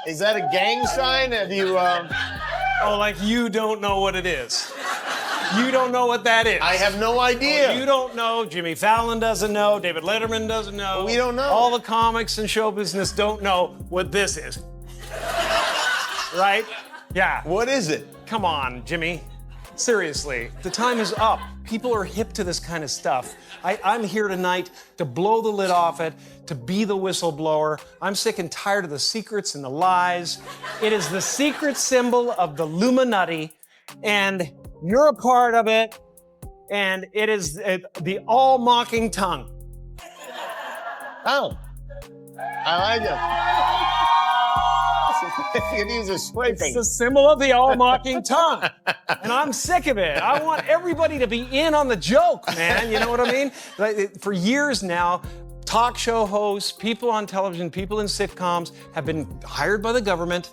Is that a gang sign? Have you, Oh, like you don't know what it is. You don't know what that is. I have no idea. You don't know. Jimmy Fallon doesn't know. David Letterman doesn't know. We don't know. All the comics and show business don't know what this is. Right? Yeah. What is it? Come on, Jimmy. Seriously, the time is up. People are hip to this kind of stuff. I'm here tonight to blow the lid off it, to be the whistleblower. I'm sick and tired of the secrets and the lies. It is the secret symbol of the Illuminati, and you're a part of it, and it is the all-mocking tongue. Oh, I like it. You can use a scraping. It's the symbol of the all-mocking tongue. And I'm sick of it. I want everybody to be in on the joke, man. You know what I mean? Like, for years now, talk show hosts, people on television, people in sitcoms have been hired by the government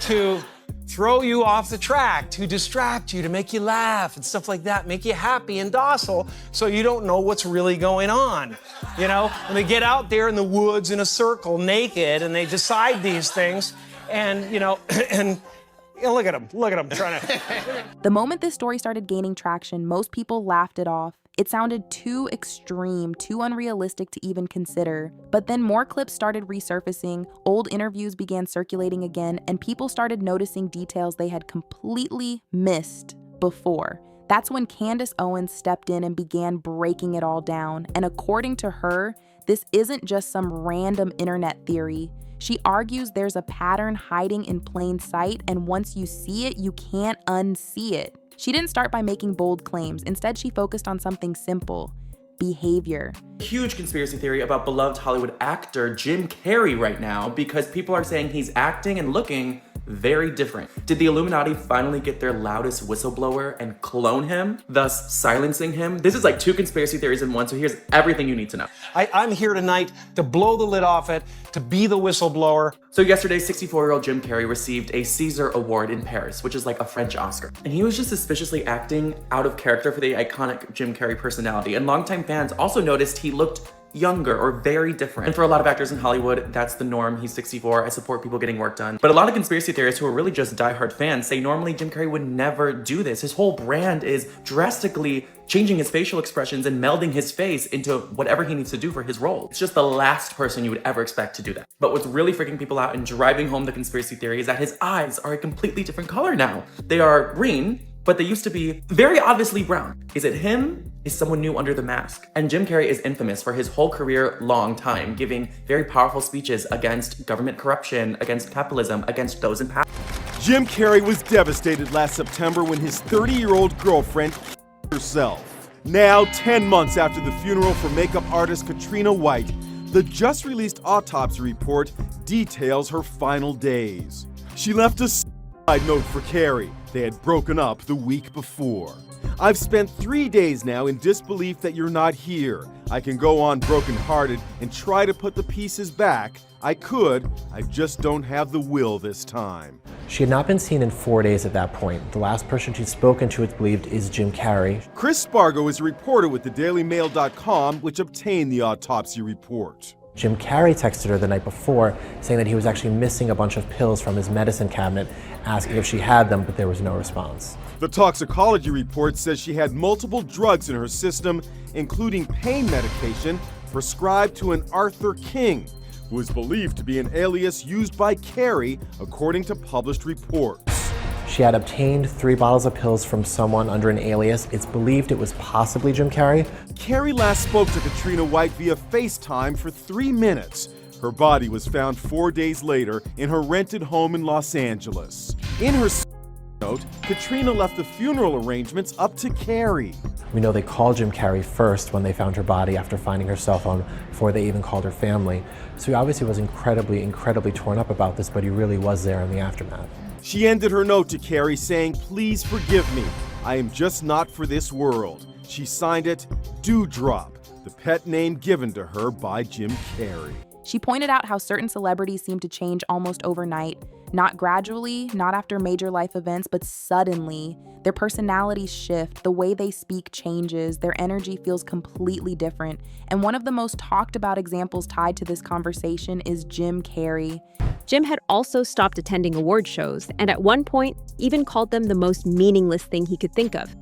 to throw you off the track, to distract you, to make you laugh and stuff like that, make you happy and docile so you don't know what's really going on. You know, and they get out there in the woods in a circle naked and they decide these things and, you know, and look at them trying to. The moment this story started gaining traction, most people laughed it off. It sounded too extreme, too unrealistic to even consider. But then more clips started resurfacing, old interviews began circulating again, and people started noticing details they had completely missed before. That's when Candace Owens stepped in and began breaking it all down. And according to her, this isn't just some random internet theory. She argues there's a pattern hiding in plain sight, and once you see it, you can't unsee it. She didn't start by making bold claims. Instead, she focused on something simple: behavior. Huge conspiracy theory about beloved Hollywood actor Jim Carrey right now because people are saying he's acting and looking very different. Did the Illuminati finally get their loudest whistleblower and clone him, thus silencing him? This is like two conspiracy theories in one, so here's everything you need to know. I'm here tonight to blow the lid off it, to be the whistleblower. So yesterday, 64-year-old Jim Carrey received a Caesar Award in Paris, which is like a French Oscar. And he was just suspiciously acting out of character for the iconic Jim Carrey personality. And longtime fans also noticed he looked younger or very different. And for a lot of actors in Hollywood, that's the norm. He's 64. I support people getting work done. But a lot of conspiracy theorists who are really just diehard fans say normally Jim Carrey would never do this. His whole brand is drastically changing his facial expressions and melding his face into whatever he needs to do for his role. It's just the last person you would ever expect to do that. But what's really freaking people out and driving home the conspiracy theory is that his eyes are a completely different color now. They are green, but they used to be very obviously brown. Is it him? Is someone new under the mask? And Jim Carrey is infamous for his whole career long time, giving very powerful speeches against government corruption, against capitalism, against those in power. Jim Carrey was devastated last September when his 30-year-old girlfriend killed herself. Now, 10 months after the funeral for makeup artist Cathriona White, the just-released autopsy report details her final days. She left a suicide note for Carrey. They had broken up the week before. I've spent 3 days now in disbelief that you're not here. I can go on brokenhearted and try to put the pieces back. I could, I just don't have the will this time. She had not been seen in 4 days at that point. The last person she'd spoken to, it's believed, is Jim Carrey. Chris Spargo is a reporter with thedailymail.com, which obtained the autopsy report. Jim Carrey texted her the night before saying that he was actually missing a bunch of pills from his medicine cabinet, asking if she had them, but there was no response. The toxicology report says she had multiple drugs in her system, including pain medication prescribed to an Arthur King, who is believed to be an alias used by Carrey, according to published reports. She had obtained 3 bottles of pills from someone under an alias. It's believed it was possibly Jim Carrey. Carrey last spoke to Cathriona White via FaceTime for 3 minutes. Her body was found 4 days later in her rented home in Los Angeles. In her note, Cathriona left the funeral arrangements up to Carrey. We know they called Jim Carrey first when they found her body after finding her cell phone, before they even called her family. So he obviously was incredibly torn up about this, but he really was there in the aftermath. She ended her note to Carrey saying, "Please forgive me. I am just not for this world." She signed it, Dewdrop, the pet name given to her by Jim Carrey. She pointed out how certain celebrities seem to change almost overnight, not gradually, not after major life events, but suddenly. Their personalities shift, the way they speak changes, their energy feels completely different. And one of the most talked about examples tied to this conversation is Jim Carrey. Jim had also stopped attending award shows, and at one point, even called them the most meaningless thing he could think of.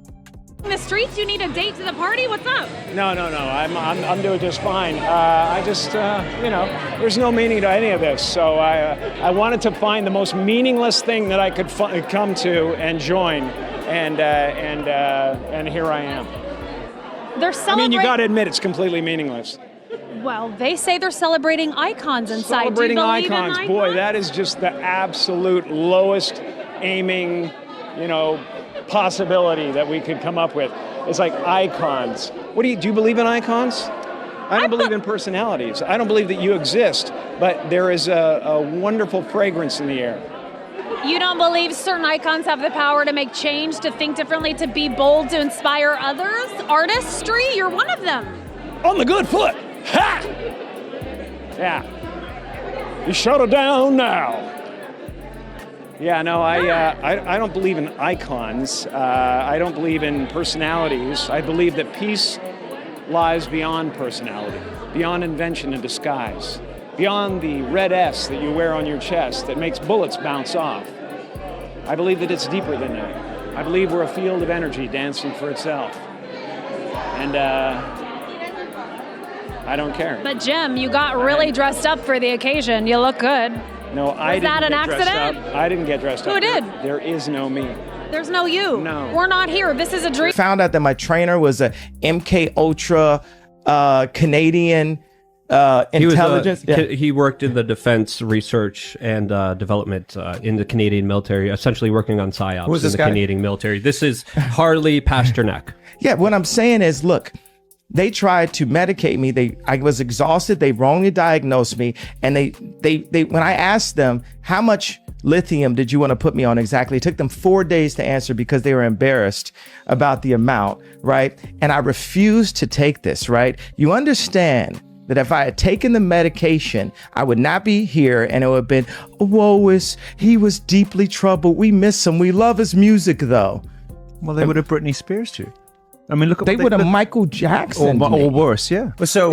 In the streets, you need a date to the party? What's up? No. I'm doing just fine. I just, there's no meaning to any of this. So I wanted to find the most meaningless thing that I could come to and join, and here I am. They're celebrating. You got to admit it's completely meaningless. Well, they say they're celebrating icons inside. Celebrating Do you believe icons, in boy, that is just the absolute lowest aiming, possibility that we could come up with. It's like icons. Do you believe in icons? I don't believe in personalities. I don't believe that you exist, but there is a wonderful fragrance in the air. You don't believe certain icons have the power to make change, to think differently, to be bold, to inspire others? Artistry, you're one of them. On the good foot. Ha! Yeah. You shut her down now. Yeah, no, I don't believe in icons. I don't believe in personalities. I believe that peace lies beyond personality, beyond invention and disguise, beyond the red S that you wear on your chest that makes bullets bounce off. I believe that it's deeper than that. I believe we're a field of energy dancing for itself. And I don't care. But Jim, you got really dressed up for the occasion. You look good. No, I didn't that an get dressed accident? up. I didn't get dressed up. Who did? There is no me. There's no you. No. We're not here. This is a dream. Found out that my trainer was a MK Ultra Canadian intelligence. He worked in the defense research and development in the Canadian military, essentially working on psyops Who's in this the guy? Canadian military. This is Harley Pasternak. Yeah, what I'm saying is, look, they tried to medicate me. I was exhausted. They wrongly diagnosed me. And they when I asked them, how much lithium did you want to put me on exactly? It took them 4 days to answer because they were embarrassed about the amount, right? And I refused to take this, right? You understand that if I had taken the medication, I would not be here, and it would have been, he was deeply troubled. We miss him. We love his music, though. Well, they would have Britney Spears too. I mean, look at They would have Michael Jackson. or worse, yeah. So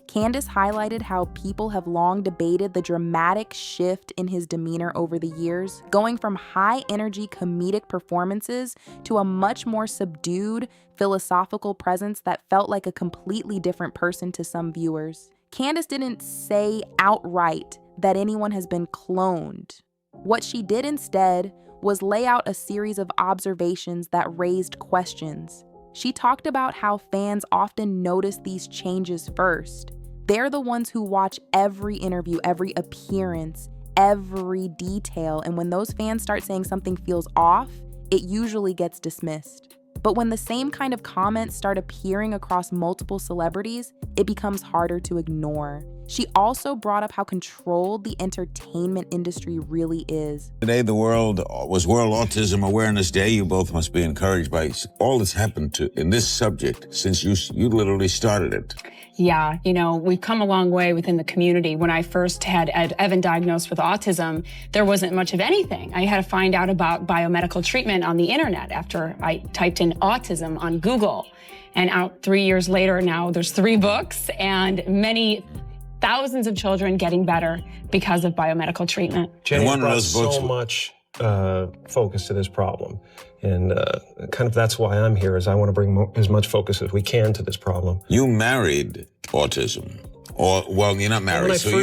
Candace highlighted how people have long debated the dramatic shift in his demeanor over the years, going from high-energy comedic performances to a much more subdued, philosophical presence that felt like a completely different person to some viewers. Candace didn't say outright that anyone has been cloned. What she did instead was lay out a series of observations that raised questions. She talked about how fans often notice these changes first. They're the ones who watch every interview, every appearance, every detail, and when those fans start saying something feels off, it usually gets dismissed. But when the same kind of comments start appearing across multiple celebrities, it becomes harder to ignore. She also brought up how controlled the entertainment industry really is. Today, the world was World Autism Awareness Day. You both must be encouraged by all that's happened in this subject since you literally started it. Yeah, we've come a long way within the community. When I first had Evan diagnosed with autism, there wasn't much of anything. I had to find out about biomedical treatment on the internet after I typed in autism on Google. And 3 years later now, there's 3 books and many thousands of children getting better because of biomedical treatment. Jenny brought so much focus to this problem. And kind of that's why I'm here, is I want to bring as much focus as we can to this problem. You married autism. Or, well, you're not married, so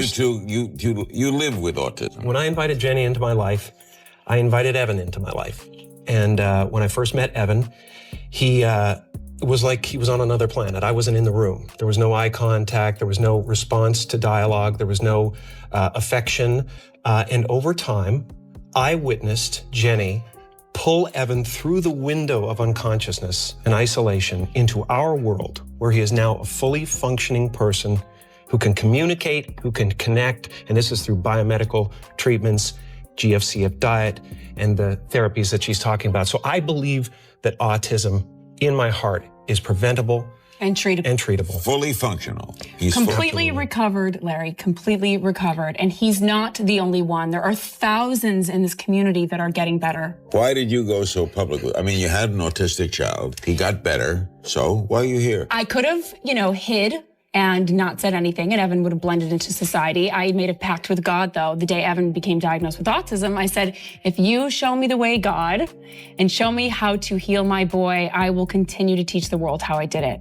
you live with autism. When I invited Jenny into my life, I invited Evan into my life. And when I first met Evan, he was like he was on another planet. I wasn't in the room. There was no eye contact. There was no response to dialogue. There was no affection. And over time, I witnessed Jenny pull Evan through the window of unconsciousness and isolation into our world, where he is now a fully functioning person who can communicate, who can connect, and this is through biomedical treatments, GFCF diet, and the therapies that she's talking about. So I believe that autism, in my heart, is preventable and treatable. Fully functional. He's completely recovered, Larry, completely recovered. And he's not the only one. There are thousands in this community that are getting better. Why did you go so publicly? I mean, you had an autistic child. He got better. So why are you here? I could have, hid and not said anything, and Evan would have blended into society. I made a pact with God, though. The day Evan became diagnosed with autism, I said, if you show me the way, God, and show me how to heal my boy, I will continue to teach the world how I did it.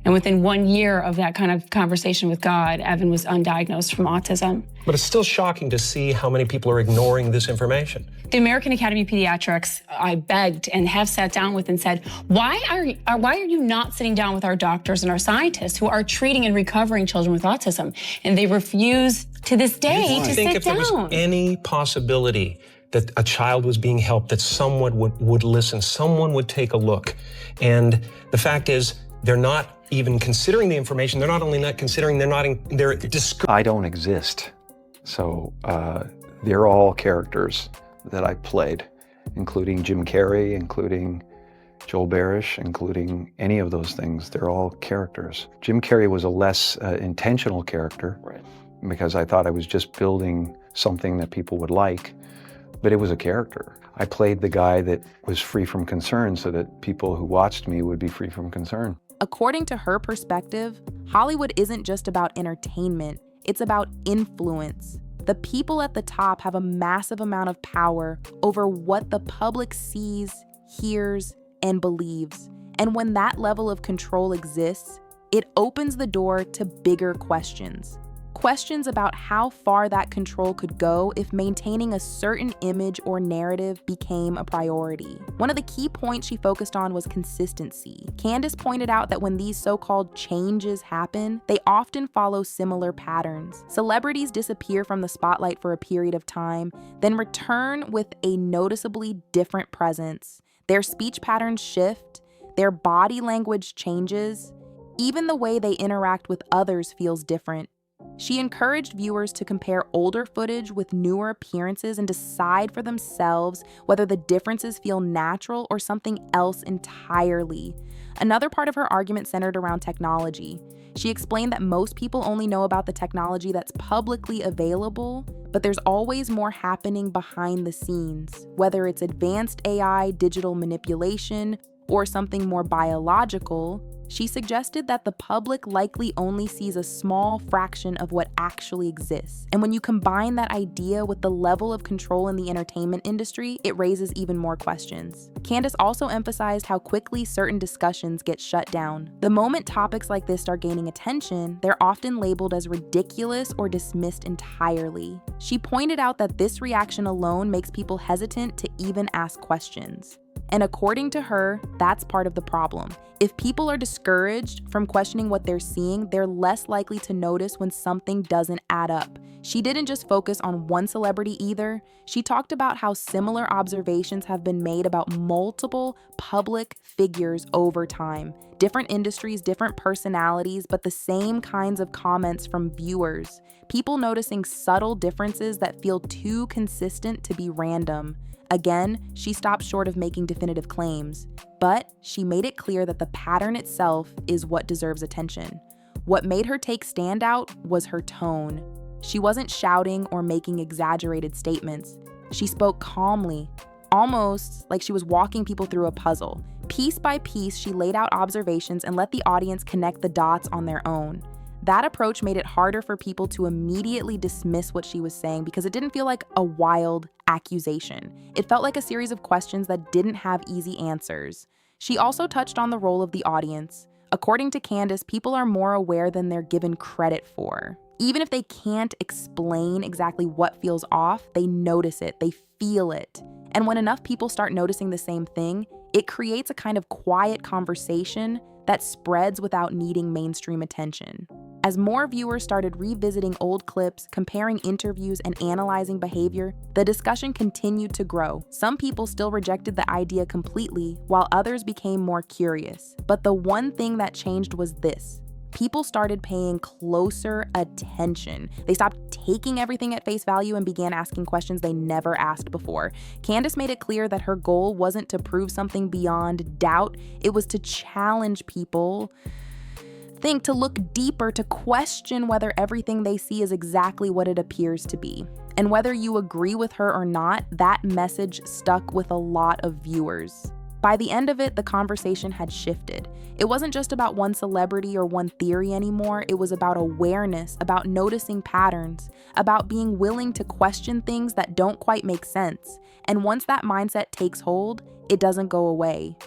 And within 1 year of that kind of conversation with God, Evan was undiagnosed from autism. But it's still shocking to see how many people are ignoring this information. The American Academy of Pediatrics, I begged and have sat down with and said, why are you not sitting down with our doctors and our scientists who are treating and recovering children with autism? And they refuse to this day to sit If there was down. any possibility that a child was being helped, that someone would listen, someone would take a look. And the fact is, they're not even considering the information. They're not only not considering, they're I don't exist. So they're all characters that I played, including Jim Carrey, including Joel Barish, including any of those things. They're all characters. Jim Carrey was a less intentional character, because I thought I was just building something that people would like, but it was a character. I played the guy that was free from concern so that people who watched me would be free from concern. According to her perspective, Hollywood isn't just about entertainment, it's about influence. The people at the top have a massive amount of power over what the public sees, hears, and believes. And when that level of control exists, it opens the door to bigger questions. Questions about how far that control could go if maintaining a certain image or narrative became a priority. One of the key points she focused on was consistency. Candace pointed out that when these so-called changes happen, they often follow similar patterns. Celebrities disappear from the spotlight for a period of time, then return with a noticeably different presence. Their speech patterns shift, their body language changes, even the way they interact with others feels different. She encouraged viewers to compare older footage with newer appearances and decide for themselves whether the differences feel natural or something else entirely. Another part of her argument centered around technology. She explained that most people only know about the technology that's publicly available, but there's always more happening behind the scenes, whether it's advanced AI, digital manipulation, or something more biological. She suggested that the public likely only sees a small fraction of what actually exists. And when you combine that idea with the level of control in the entertainment industry, it raises even more questions. Candace also emphasized how quickly certain discussions get shut down. The moment topics like this start gaining attention, they're often labeled as ridiculous or dismissed entirely. She pointed out that this reaction alone makes people hesitant to even ask questions. And according to her, that's part of the problem. If people are discouraged from questioning what they're seeing, they're less likely to notice when something doesn't add up. She didn't just focus on one celebrity either. She talked about how similar observations have been made about multiple public figures over time. Different industries, different personalities, but the same kinds of comments from viewers. People noticing subtle differences that feel too consistent to be random. Again, she stopped short of making definitive claims, but she made it clear that the pattern itself is what deserves attention. What made her take stand out was her tone. She wasn't shouting or making exaggerated statements. She spoke calmly, almost like she was walking people through a puzzle. Piece by piece, she laid out observations and let the audience connect the dots on their own. That approach made it harder for people to immediately dismiss what she was saying because it didn't feel like a wild accusation. It felt like a series of questions that didn't have easy answers. She also touched on the role of the audience. According to Candace, people are more aware than they're given credit for. Even if they can't explain exactly what feels off, they notice it, they feel it. And when enough people start noticing the same thing, it creates a kind of quiet conversation that spreads without needing mainstream attention. As more viewers started revisiting old clips, comparing interviews, and analyzing behavior, the discussion continued to grow. Some people still rejected the idea completely, while others became more curious. But the one thing that changed was this. People started paying closer attention. They stopped taking everything at face value and began asking questions they never asked before. Candace made it clear that her goal wasn't to prove something beyond doubt. It was to challenge people, to look deeper, to question whether everything they see is exactly what it appears to be. And whether you agree with her or not, that message stuck with a lot of viewers. By the end of it, the conversation had shifted. It wasn't just about one celebrity or one theory anymore. It was about awareness, about noticing patterns, about being willing to question things that don't quite make sense. And once that mindset takes hold, it doesn't go away.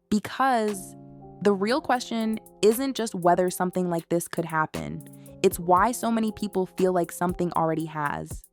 Because the real question isn't just whether something like this could happen. It's why so many people feel like something already has.